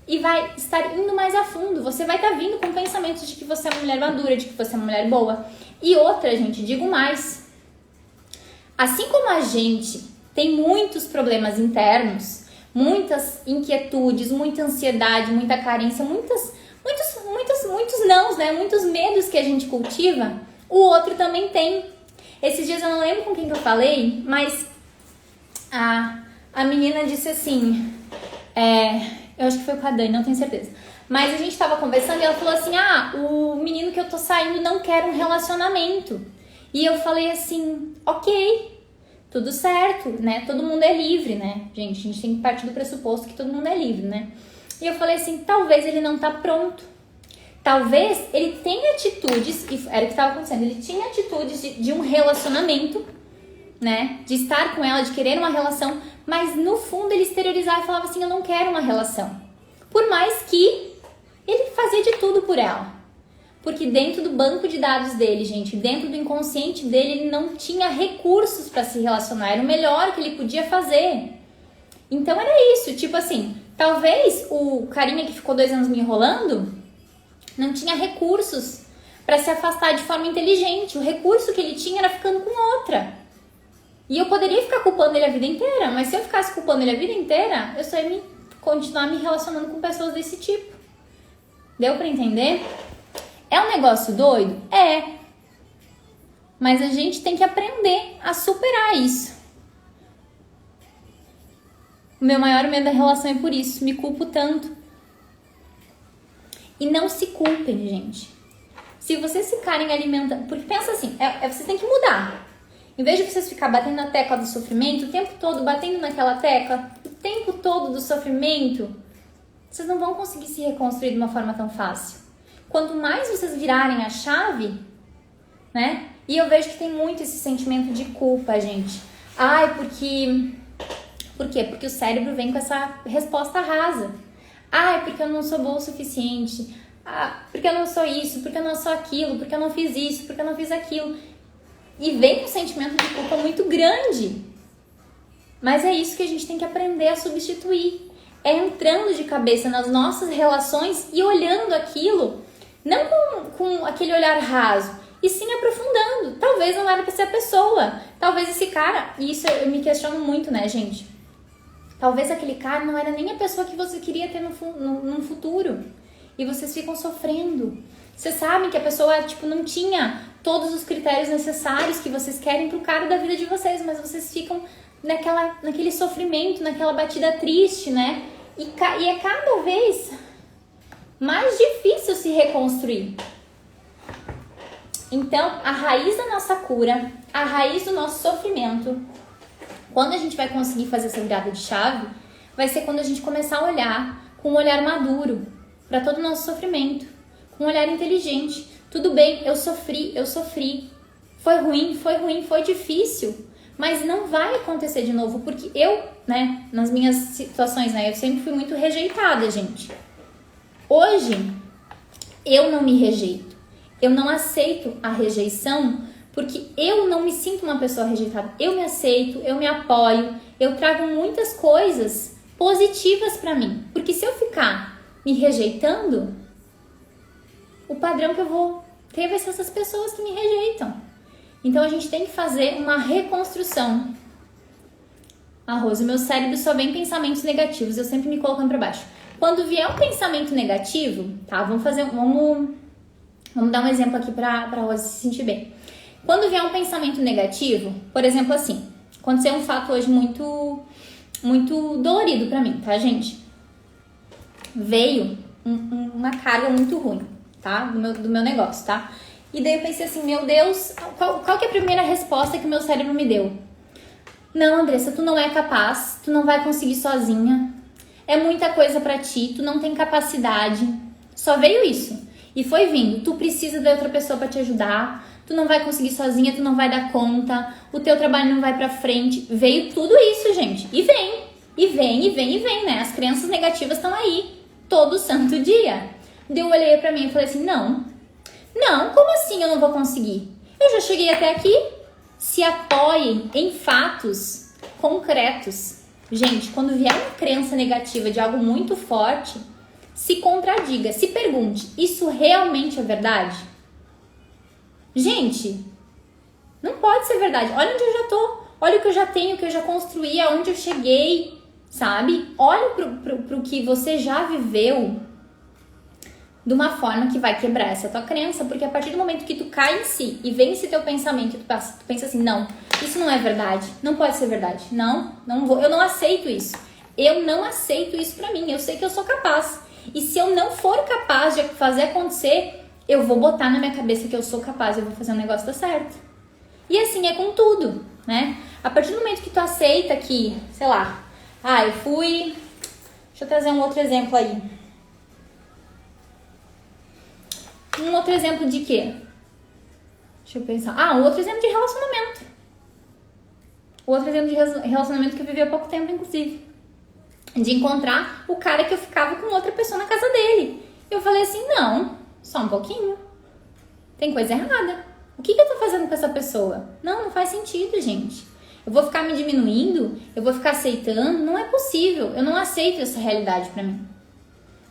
e vai estar indo mais a fundo. Você vai estar vindo com pensamentos de que você é uma mulher madura, de que você é uma mulher boa. E outra, gente, digo mais. Assim como a gente tem muitos problemas internos, muitas inquietudes, muita ansiedade, muita carência, muitos nãos, né? Muitos medos que a gente cultiva, o outro também tem. Esses dias eu não lembro com quem que eu falei, mas a menina disse assim, eu acho que foi com a Dani, não tenho certeza. Mas a gente tava conversando e ela falou assim, o menino que eu tô saindo não quer um relacionamento. E eu falei assim, ok, tudo certo, né? Todo mundo é livre, né? Gente, a gente tem que partir do pressuposto que todo mundo é livre, né? E eu falei assim, talvez ele não tá pronto. Talvez ele tenha atitudes, e era o que estava acontecendo, ele tinha atitudes de um relacionamento, né? De estar com ela, de querer uma relação, mas no fundo ele exteriorizava e falava assim, eu não quero uma relação. Por mais que ele fazia de tudo por ela. Porque dentro do banco de dados dele, gente, dentro do inconsciente dele, ele não tinha recursos para se relacionar. Era o melhor que ele podia fazer. Então era isso, tipo assim, talvez o carinha que ficou 2 anos me enrolando não tinha recursos para se afastar de forma inteligente. O recurso que ele tinha era ficando com outra. E eu poderia ficar culpando ele a vida inteira, mas se eu ficasse culpando ele a vida inteira, eu só ia continuar me relacionando com pessoas desse tipo. Deu para entender? É um negócio doido? É. Mas a gente tem que aprender a superar isso. O meu maior medo da relação é por isso. Me culpo tanto. E não se culpem, gente. Se vocês ficarem alimentando... Porque pensa assim, vocês têm que mudar. Em vez de vocês ficar batendo na tecla do sofrimento, o tempo todo batendo naquela tecla, o tempo todo do sofrimento, vocês não vão conseguir se reconstruir de uma forma tão fácil. Quanto mais vocês virarem a chave, né? E eu vejo que tem muito esse sentimento de culpa, gente. Ai, porque... Por quê? Porque o cérebro vem com essa resposta rasa. Ai, porque eu não sou boa o suficiente. Porque eu não sou isso, porque eu não sou aquilo, porque eu não fiz isso, porque eu não fiz aquilo. E vem com um sentimento de culpa muito grande. Mas é isso que a gente tem que aprender a substituir. É entrando de cabeça nas nossas relações e olhando aquilo, não com aquele olhar raso, e sim aprofundando. Talvez não era pra ser a pessoa. Talvez esse cara, e isso eu me questiono muito, né, gente? Talvez aquele cara não era nem a pessoa que você queria ter no futuro. E vocês ficam sofrendo. Vocês sabem que a pessoa, tipo, não tinha todos os critérios necessários que vocês querem pro cara da vida de vocês, mas vocês ficam naquele sofrimento, naquela batida triste, né? E é cada vez mais difícil se reconstruir. Então, a raiz da nossa cura, a raiz do nosso sofrimento, quando a gente vai conseguir fazer essa virada de chave, vai ser quando a gente começar a olhar com um olhar maduro para todo o nosso sofrimento, com um olhar inteligente. Tudo bem, eu sofri. Foi ruim, foi difícil, mas não vai acontecer de novo, porque eu, né, nas minhas situações, né, eu sempre fui muito rejeitada, gente. Hoje, eu não me rejeito. Eu não aceito a rejeição porque eu não me sinto uma pessoa rejeitada. Eu me aceito, eu me apoio, eu trago muitas coisas positivas pra mim. Porque se eu ficar me rejeitando, o padrão que eu vou ter vai ser essas pessoas que me rejeitam. Então a gente tem que fazer uma reconstrução. Rose, o meu cérebro só vem pensamentos negativos, eu sempre me colocando pra baixo. Quando vier um pensamento negativo, tá? Vamos dar um exemplo aqui pra Rose se sentir bem. Quando vier um pensamento negativo, por exemplo assim, Aconteceu um fato hoje muito, muito dolorido pra mim, tá, gente? Veio uma carga muito ruim, tá? Do meu negócio, tá? E daí eu pensei assim, meu Deus, qual que é a primeira resposta que o meu cérebro me deu? Não, Andressa, tu não é capaz, tu não vai conseguir sozinha. É muita coisa pra ti, tu não tem capacidade. Só veio isso. E foi vindo, tu precisa de outra pessoa pra te ajudar, tu não vai conseguir sozinha, tu não vai dar conta, o teu trabalho não vai pra frente. Veio tudo isso, gente. E vem, e vem, e vem, e vem, né? As crenças negativas estão aí, todo santo dia. Daí eu olhei pra mim e falei assim, não, como assim eu não vou conseguir? Eu já cheguei até aqui. Se apoiem em fatos concretos. Gente, quando vier uma crença negativa de algo muito forte, se contradiga, se pergunte, isso realmente é verdade? Gente, não pode ser verdade. Olha onde eu já tô, olha o que eu já tenho, o que eu já construí, aonde eu cheguei, sabe? Olha pro que você já viveu de uma forma que vai quebrar essa tua crença, porque a partir do momento que tu cai em si e vem esse teu pensamento, tu pensa assim, não, isso não é verdade, não pode ser verdade, não vou, eu não aceito isso pra mim, eu sei que eu sou capaz, e se eu não for capaz de fazer acontecer, eu vou botar na minha cabeça que eu sou capaz, eu vou fazer um negócio dar certo. E assim é com tudo, né? A partir do momento que tu aceita que, sei lá, eu fui, deixa eu trazer um outro exemplo aí. Um outro exemplo de quê? Deixa eu pensar. Um outro exemplo de relacionamento. Outro exemplo de relacionamento que eu vivi há pouco tempo, inclusive. De encontrar o cara que eu ficava com outra pessoa na casa dele. Eu falei assim, não, só um pouquinho. Tem coisa errada. O que eu tô fazendo com essa pessoa? Não faz sentido, gente. Eu vou ficar me diminuindo? Eu vou ficar aceitando? Não é possível. Eu não aceito essa realidade pra mim.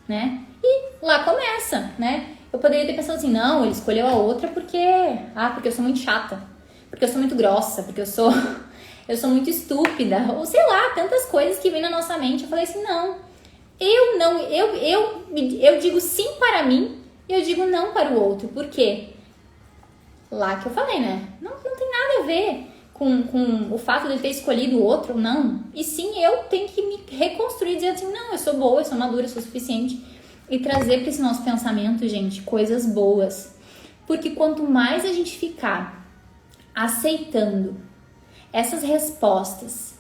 Né? E lá começa, né? Eu poderia ter pensado assim, não, ele escolheu a outra porque eu sou muito chata, porque eu sou muito grossa, porque eu sou muito estúpida, ou sei lá, tantas coisas que vêm na nossa mente. Eu falei assim, eu digo sim para mim e eu digo não para o outro. Por quê? Lá que eu falei, né? Não tem nada a ver com o fato de ele ter escolhido o outro ou não. E sim, eu tenho que me reconstruir, dizer assim, não, eu sou boa, eu sou madura, eu sou suficiente. E trazer para esse nosso pensamento, gente, coisas boas. Porque quanto mais a gente ficar aceitando essas respostas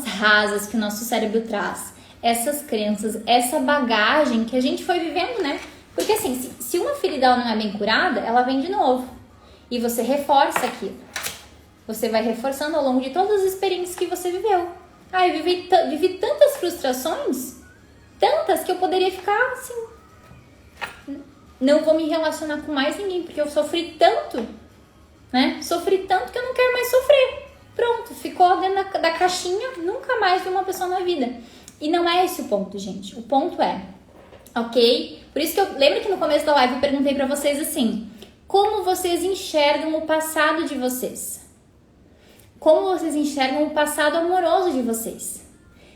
rasas que o nosso cérebro traz, essas crenças, essa bagagem que a gente foi vivendo, né? Porque assim, se uma ferida não é bem curada, ela vem de novo. E você reforça aquilo. Você vai reforçando ao longo de todas as experiências que você viveu. Eu vivi tantas frustrações, tantas que eu poderia ficar assim, não vou me relacionar com mais ninguém, porque eu sofri tanto, né? Sofri tanto que eu não quero mais sofrer. Pronto, ficou dentro da caixinha, nunca mais vi uma pessoa na vida. E não é esse o ponto, gente. O ponto é, ok? Por isso que eu lembro que no começo da live eu perguntei pra vocês assim, como vocês enxergam o passado de vocês? Como vocês enxergam o passado amoroso de vocês?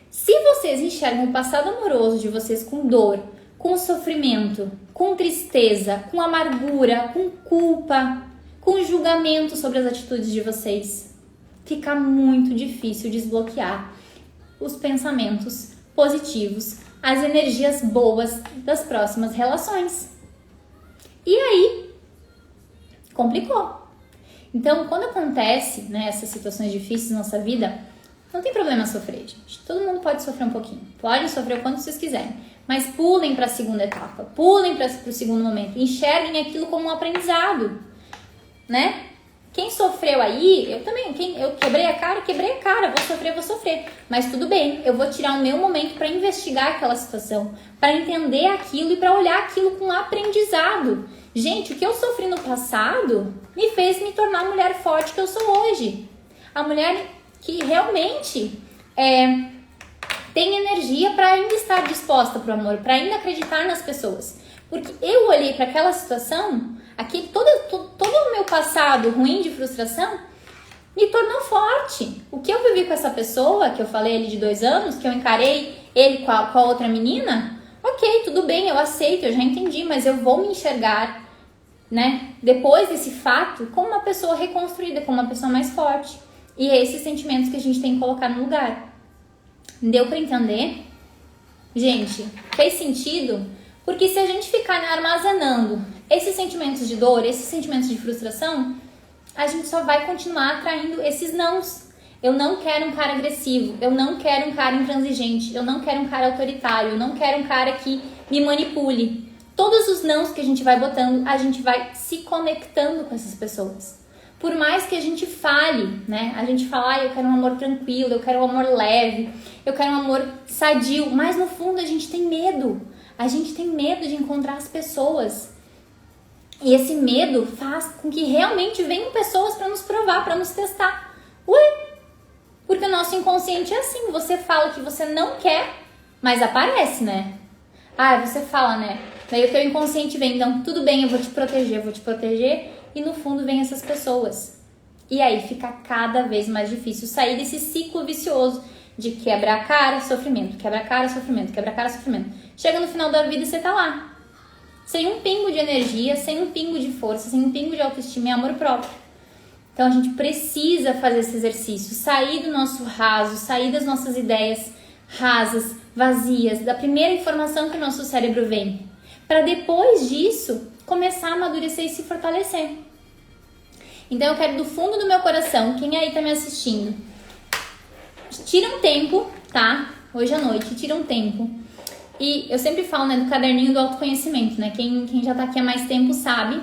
Se vocês enxergam o passado amoroso de vocês com dor, com sofrimento, com tristeza, com amargura, com culpa, com julgamento sobre as atitudes de vocês, fica muito difícil desbloquear os pensamentos positivos, as energias boas das próximas relações. E aí, complicou. Então, quando acontece, né, essas situações difíceis na nossa vida, não tem problema sofrer, gente. Todo mundo pode sofrer um pouquinho. Podem sofrer o quanto vocês quiserem. Mas pulem para a segunda etapa. Pulem para o segundo momento. Enxerguem aquilo como um aprendizado, né? Quem sofreu aí, eu também. Eu quebrei a cara. Vou sofrer. Mas tudo bem. Eu vou tirar o meu momento para investigar aquela situação. Para entender aquilo e para olhar aquilo com aprendizado. Gente, o que eu sofri no passado me fez me tornar a mulher forte que eu sou hoje. A mulher que realmente tem energia para ainda estar disposta para o amor, para ainda acreditar nas pessoas. Porque eu olhei para aquela situação, todo o meu passado ruim de frustração me tornou forte. O que eu vivi com essa pessoa, que eu falei ali de 2 anos, que eu encarei ele com a outra menina, ok, tudo bem, eu aceito, eu já entendi, mas eu vou me enxergar, né, depois desse fato, como uma pessoa reconstruída, como uma pessoa mais forte. E é esses sentimentos que a gente tem que colocar no lugar. Deu pra entender? Gente, fez sentido? Porque se a gente ficar armazenando esses sentimentos de dor, esses sentimentos de frustração, a gente só vai continuar atraindo esses nãos. Eu não quero um cara agressivo, eu não quero um cara intransigente, eu não quero um cara autoritário, eu não quero um cara que me manipule. Todos os nãos que a gente vai botando, a gente vai se conectando com essas pessoas. Por mais que a gente fale, né? A gente fala, eu quero um amor tranquilo, eu quero um amor leve, eu quero um amor sadio, mas no fundo a gente tem medo. A gente tem medo de encontrar as pessoas. E esse medo faz com que realmente venham pessoas para nos provar, para nos testar. Porque o nosso inconsciente é assim, você fala que você não quer, mas aparece, né? Você fala, né? Daí o teu inconsciente vem, então tudo bem, eu vou te proteger, e no fundo vem essas pessoas. E aí fica cada vez mais difícil sair desse ciclo vicioso de quebrar a cara, sofrimento, quebra a cara, sofrimento, quebra a cara, sofrimento. Chega no final da vida e você tá lá, sem um pingo de energia, sem um pingo de força, sem um pingo de autoestima e amor próprio. Então a gente precisa fazer esse exercício, sair do nosso raso, sair das nossas ideias rasas, vazias, da primeira informação que o nosso cérebro vem, para depois disso começar a amadurecer e se fortalecer. Então eu quero do fundo do meu coração, quem aí tá me assistindo, tira um tempo, tá? Hoje à noite, tira um tempo. E eu sempre falo, né, do caderninho do autoconhecimento, né? Quem já tá aqui há mais tempo sabe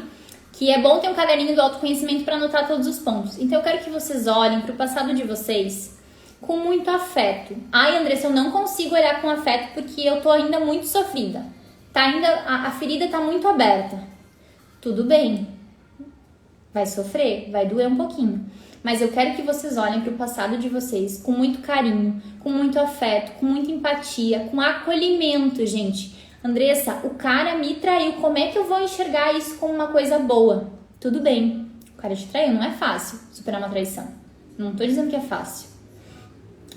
que é bom ter um caderninho do autoconhecimento para anotar todos os pontos. Então eu quero que vocês olhem para o passado de vocês com muito afeto. Andressa, eu não consigo olhar com afeto porque eu tô ainda muito sofrida. A ferida tá muito aberta. Tudo bem. Vai sofrer, vai doer um pouquinho. Mas eu quero que vocês olhem para o passado de vocês com muito carinho, com muito afeto, com muita empatia, com acolhimento, gente. Andressa, o cara me traiu, como é que eu vou enxergar isso como uma coisa boa? Tudo bem, o cara te traiu, não é fácil superar uma traição. Não tô dizendo que é fácil.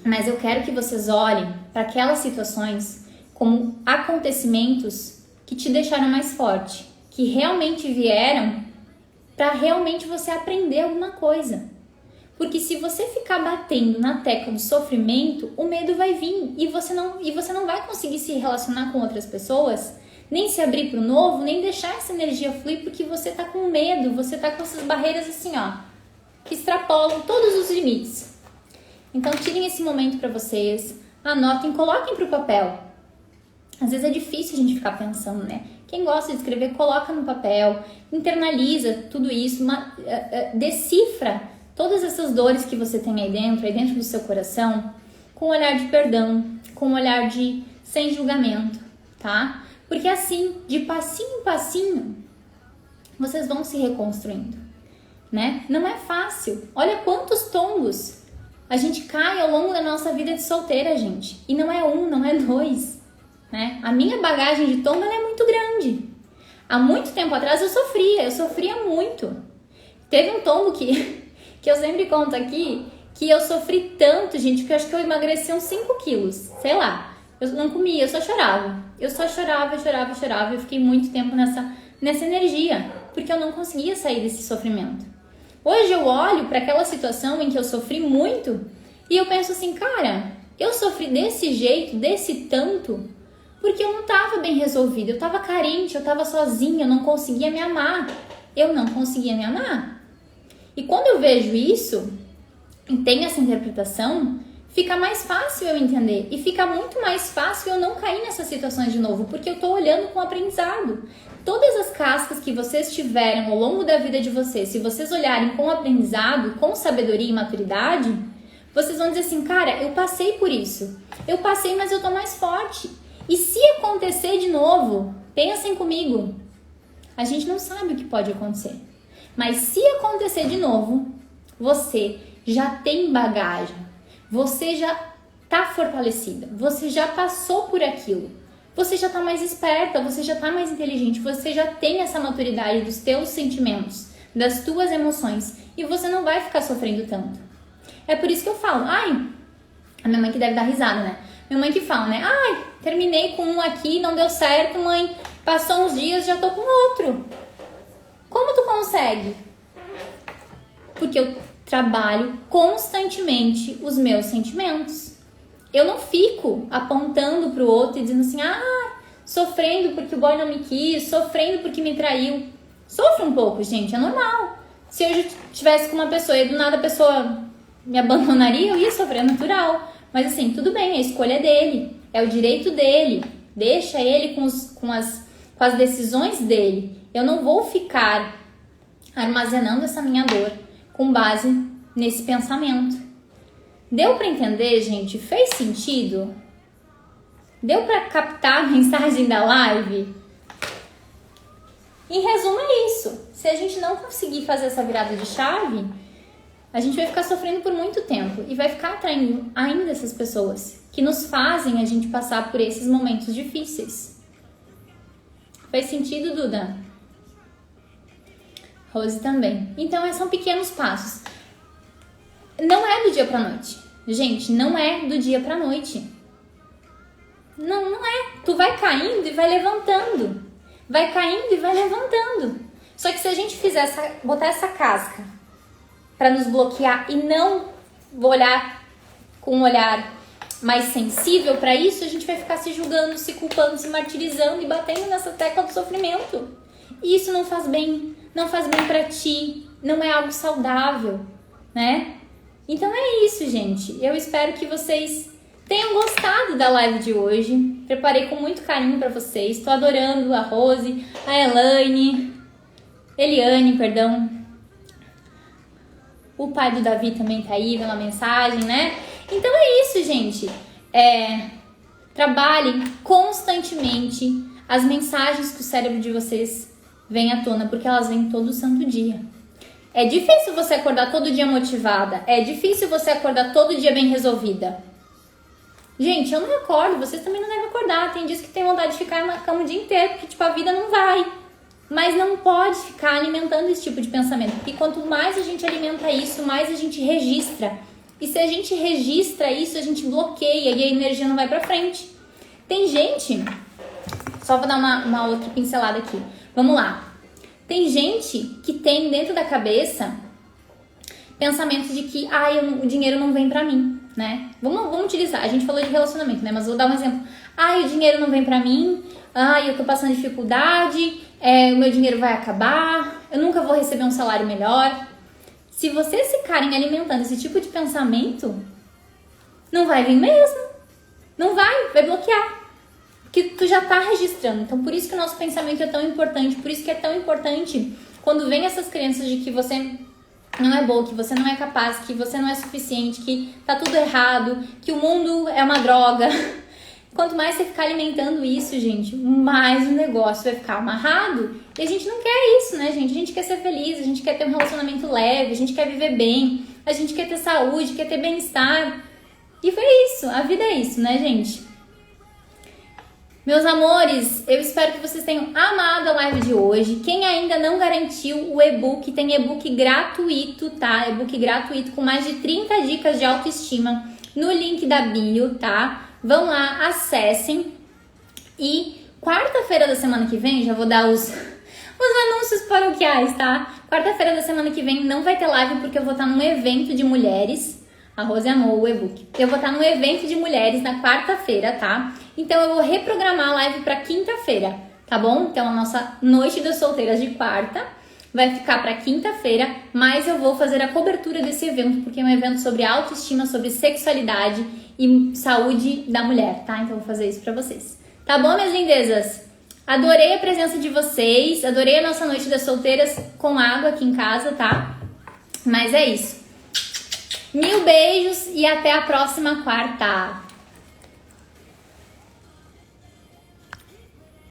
Mas eu quero que vocês olhem para aquelas situações como acontecimentos que te deixaram mais forte, que realmente vieram para realmente você aprender alguma coisa. Porque se você ficar batendo na tecla do sofrimento, o medo vai vir e você não vai conseguir se relacionar com outras pessoas, nem se abrir para o novo, nem deixar essa energia fluir, porque você tá com medo, você tá com essas barreiras assim, que extrapolam todos os limites. Então tirem esse momento para vocês, anotem, coloquem para o papel. Às vezes é difícil a gente ficar pensando, né? Quem gosta de escrever, coloca no papel, internaliza tudo isso, decifra todas essas dores que você tem aí dentro do seu coração, com um olhar de perdão, com um olhar de sem julgamento, tá? Porque assim, de passinho em passinho, vocês vão se reconstruindo, né? Não é fácil. Olha quantos tombos a gente cai ao longo da nossa vida de solteira, gente. E não é um, não é dois, né? A minha bagagem de tombo, ela é muito grande. Há muito tempo atrás eu sofria muito. Teve um tombo que eu sempre conto aqui, que eu sofri tanto, gente, que eu acho que eu emagreci uns 5 quilos, sei lá. Eu não comia, eu só chorava. Eu chorava. Eu fiquei muito tempo nessa energia, porque eu não conseguia sair desse sofrimento. Hoje eu olho para aquela situação em que eu sofri muito e eu penso assim, cara, eu sofri desse jeito, desse tanto, porque eu não estava bem resolvida, eu estava carente, eu estava sozinha, eu não conseguia me amar. E quando eu vejo isso e tenho essa interpretação, fica mais fácil eu entender e fica muito mais fácil eu não cair nessas situações de novo, porque eu tô olhando com aprendizado. Todas as cascas que vocês tiveram ao longo da vida de vocês, se vocês olharem com aprendizado, com sabedoria e maturidade, vocês vão dizer assim, cara, eu passei por isso. Eu passei, mas eu tô mais forte. E se acontecer de novo, pensem comigo, a gente não sabe o que pode acontecer. Mas se acontecer de novo, você já tem bagagem, você já tá fortalecida, você já passou por aquilo, você já tá mais esperta, você já tá mais inteligente, você já tem essa maturidade dos teus sentimentos, das tuas emoções e você não vai ficar sofrendo tanto. É por isso que eu falo, a minha mãe que deve dar risada, né? Minha mãe que fala, né? Terminei com um aqui, não deu certo, mãe, passou uns dias, já tô com outro. Como tu consegue? Porque eu trabalho constantemente os meus sentimentos. Eu não fico apontando pro outro e dizendo assim, sofrendo porque o boy não me quis, sofrendo porque me traiu. Sofro um pouco, gente, é normal. Se eu estivesse com uma pessoa e do nada a pessoa me abandonaria, eu ia sofrer, é natural. Mas assim, tudo bem, a escolha é dele, é o direito dele. Deixa ele com as decisões dele. Eu não vou ficar armazenando essa minha dor com base nesse pensamento. Deu pra entender, gente? Fez sentido? Deu pra captar a mensagem da live? Em resumo, é isso. Se a gente não conseguir fazer essa virada de chave, a gente vai ficar sofrendo por muito tempo e vai ficar atraindo ainda essas pessoas que nos fazem a gente passar por esses momentos difíceis. Fez sentido, Duda? Rose também. Então, são pequenos passos. Não é do dia pra noite. Gente, não é do dia pra noite. Não é. Tu vai caindo e vai levantando. Vai caindo e vai levantando. Só que se a gente botar essa casca pra nos bloquear e não olhar com um olhar mais sensível pra isso, a gente vai ficar se julgando, se culpando, se martirizando e batendo nessa tecla do sofrimento. E isso não faz bem. Não faz bem pra ti. Não é algo saudável, né? Então é isso, gente. Eu espero que vocês tenham gostado da live de hoje. Preparei com muito carinho pra vocês. Tô adorando a Rose, a Eliane, perdão. O pai do Davi também tá aí, vendo a mensagem, né? Então é isso, gente. Trabalhem constantemente as mensagens que o cérebro de vocês vem à tona, porque elas vêm todo santo dia. É difícil você acordar todo dia motivada. É difícil você acordar todo dia bem resolvida. Gente, eu não acordo, vocês também não devem acordar. Tem dias que tem vontade de ficar na cama o dia inteiro, porque a vida não vai. Mas não pode ficar alimentando esse tipo de pensamento, porque quanto mais a gente alimenta isso, mais a gente registra. E se a gente registra isso, a gente bloqueia e a energia não vai pra frente. Tem gente... Só vou dar uma outra pincelada aqui. Vamos lá. Tem gente que tem dentro da cabeça pensamentos de que o dinheiro não vem pra mim, né? Vamos utilizar. A gente falou de relacionamento, né? Mas vou dar um exemplo. O dinheiro não vem pra mim. Eu tô passando dificuldade. O meu dinheiro vai acabar. Eu nunca vou receber um salário melhor. Se vocês ficarem alimentando esse tipo de pensamento, não vai vir mesmo. Não vai bloquear. Porque tu já tá registrando. Então, por isso que o nosso pensamento é tão importante. Por isso que é tão importante quando vem essas crenças de que você não é boa, que você não é capaz, que você não é suficiente, que tá tudo errado, que o mundo é uma droga. Quanto mais você ficar alimentando isso, gente, mais o negócio vai ficar amarrado. E a gente não quer isso, né, gente? A gente quer ser feliz, a gente quer ter um relacionamento leve, a gente quer viver bem, a gente quer ter saúde, quer ter bem-estar. E foi isso, a vida é isso, né, gente? Meus amores, eu espero que vocês tenham amado a live de hoje. Quem ainda não garantiu o e-book, tem e-book gratuito, tá? E-book gratuito com mais de 30 dicas de autoestima no link da bio, tá? Vão lá, acessem. E quarta-feira da semana que vem, já vou dar os anúncios paroquiais, tá? Quarta-feira da semana que vem não vai ter live porque eu vou estar num evento de mulheres. A Rose amou o e-book. Eu vou estar num evento de mulheres na quarta-feira, tá? Então eu vou reprogramar a live para quinta-feira, tá bom? Então a nossa noite das solteiras de quarta vai ficar para quinta-feira, mas eu vou fazer a cobertura desse evento, porque é um evento sobre autoestima, sobre sexualidade e saúde da mulher, tá? Então eu vou fazer isso para vocês. Tá bom, minhas lindezas? Adorei a presença de vocês, adorei a nossa noite das solteiras com água aqui em casa, tá? Mas é isso. Mil beijos e até a próxima quarta.